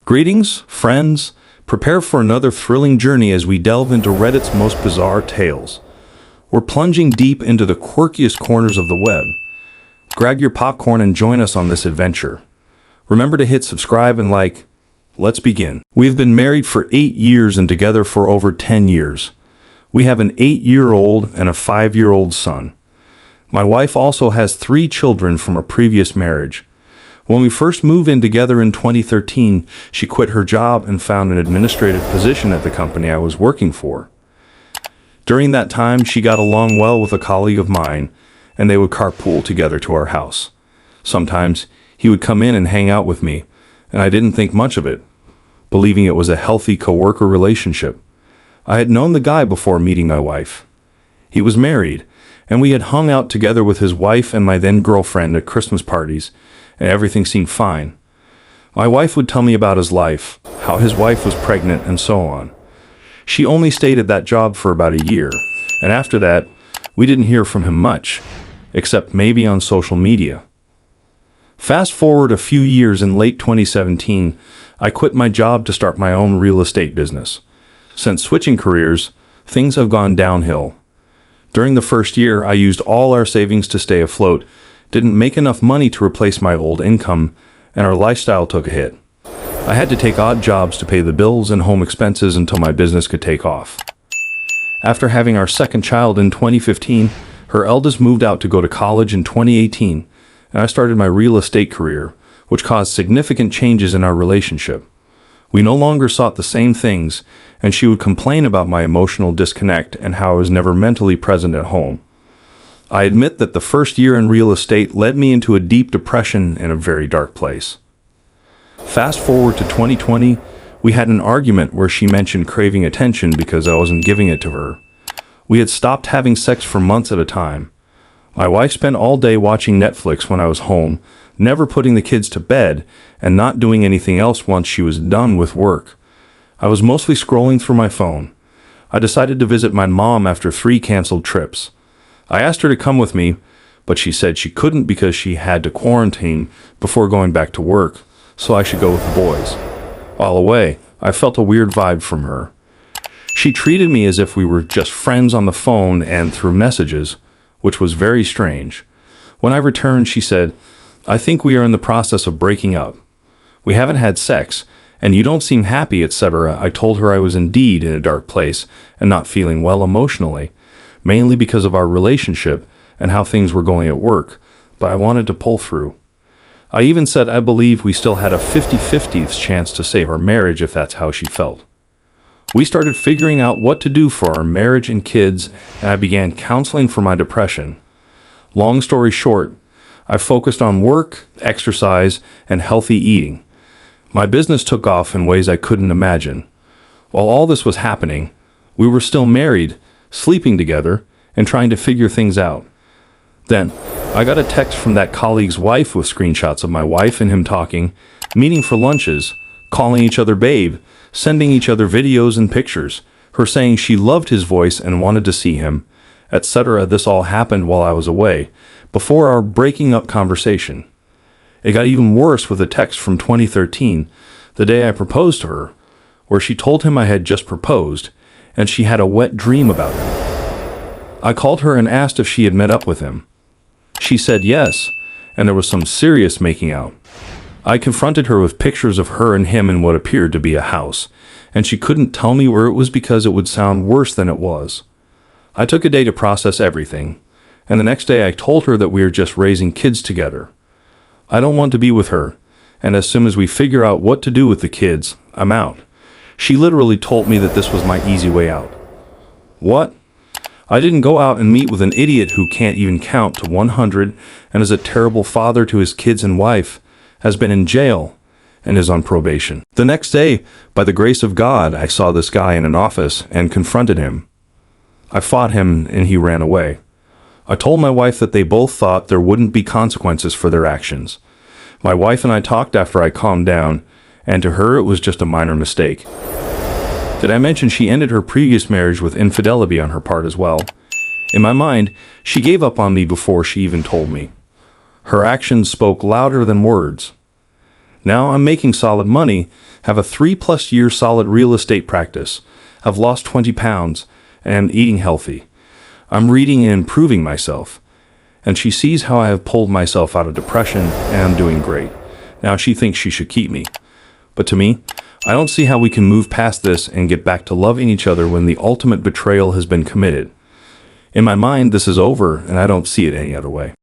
Greetings, friends. Prepare for another thrilling journey as we delve into Reddit's most bizarre tales. We're plunging deep into the quirkiest corners of the web. Grab your popcorn and join us on this adventure. Remember to hit subscribe and like. Let's begin. We've been married for 8 years and together for over 10 years. We have an 8-year-old and a 5-year-old son. My wife also has 3 children from a previous marriage. When we first moved in together in 2013, she quit her job and found an administrative position at the company I was working for. During that time, she got along well with a colleague of mine, and they would carpool together to our house. Sometimes, he would come in and hang out with me, and I didn't think much of it, believing it was a healthy coworker relationship. I had known the guy before meeting my wife. He was married, and we had hung out together with his wife and my then-girlfriend at Christmas parties, and everything seemed fine. My wife would tell me about his life, how his wife was pregnant, and so on. She only stayed at that job for about a year, and after that, we didn't hear from him much, except maybe on social media. Fast forward a few years in late 2017, I quit my job to start my own real estate business. Since switching careers, things have gone downhill. During the first year, I used all our savings to stay afloat, didn't make enough money to replace my old income, and our lifestyle took a hit. I had to take odd jobs to pay the bills and home expenses until my business could take off. After having our second child in 2015, her eldest moved out to go to college in 2018, and I started my real estate career, which caused significant changes in our relationship. We no longer sought the same things, and she would complain about my emotional disconnect and how I was never mentally present at home. I admit that the first year in real estate led me into a deep depression and a very dark place. Fast forward to 2020, we had an argument where she mentioned craving attention because I wasn't giving it to her. We had stopped having sex for months at a time. My wife spent all day watching Netflix when I was home, never putting the kids to bed, and not doing anything else once she was done with work. I was mostly scrolling through my phone. I decided to visit my mom after 3 canceled trips. I asked her to come with me, but she said she couldn't because she had to quarantine before going back to work, so I should go with the boys. While away, I felt a weird vibe from her. She treated me as if we were just friends on the phone and through messages, which was very strange. When I returned, she said, "I think we are in the process of breaking up. We haven't had sex, and you don't seem happy, etc." I told her I was indeed in a dark place and not feeling well emotionally, mainly because of our relationship and how things were going at work, but I wanted to pull through. I even said I believe we still had a 50-50 chance to save our marriage if that's how she felt. We started figuring out what to do for our marriage and kids, and I began counseling for my depression. Long story short, I focused on work, exercise, and healthy eating. My business took off in ways I couldn't imagine. While all this was happening, we were still married, sleeping together, and trying to figure things out. Then, I got a text from that colleague's wife with screenshots of my wife and him talking, meeting for lunches, calling each other babe, sending each other videos and pictures, her saying she loved his voice and wanted to see him, etc. This all happened while I was away, before our breaking up conversation. It got even worse with a text from 2013, the day I proposed to her, where she told him I had just proposed, and she had a wet dream about him. I called her and asked if she had met up with him. She said yes, and there was some serious making out. I confronted her with pictures of her and him in what appeared to be a house, and she couldn't tell me where it was because it would sound worse than it was. I took a day to process everything, and the next day I told her that we are just raising kids together. I don't want to be with her, and as soon as we figure out what to do with the kids, I'm out. She literally told me that this was my easy way out. What? I didn't go out and meet with an idiot who can't even count to 100 and is a terrible father to his kids and wife, has been in jail, and is on probation. The next day, by the grace of God, I saw this guy in an office and confronted him. I fought him and he ran away. I told my wife that they both thought there wouldn't be consequences for their actions. My wife and I talked after I calmed down, and to her it was just a minor mistake. Did I mention she ended her previous marriage with infidelity on her part as well? In my mind, she gave up on me before she even told me. Her actions spoke louder than words. Now I'm making solid money, have a 3+ year solid real estate practice, I've lost 20 pounds, and eating healthy. I'm reading and improving myself. And she sees how I have pulled myself out of depression and I'm doing great. Now she thinks she should keep me. But to me, I don't see how we can move past this and get back to loving each other when the ultimate betrayal has been committed. In my mind, this is over and I don't see it any other way.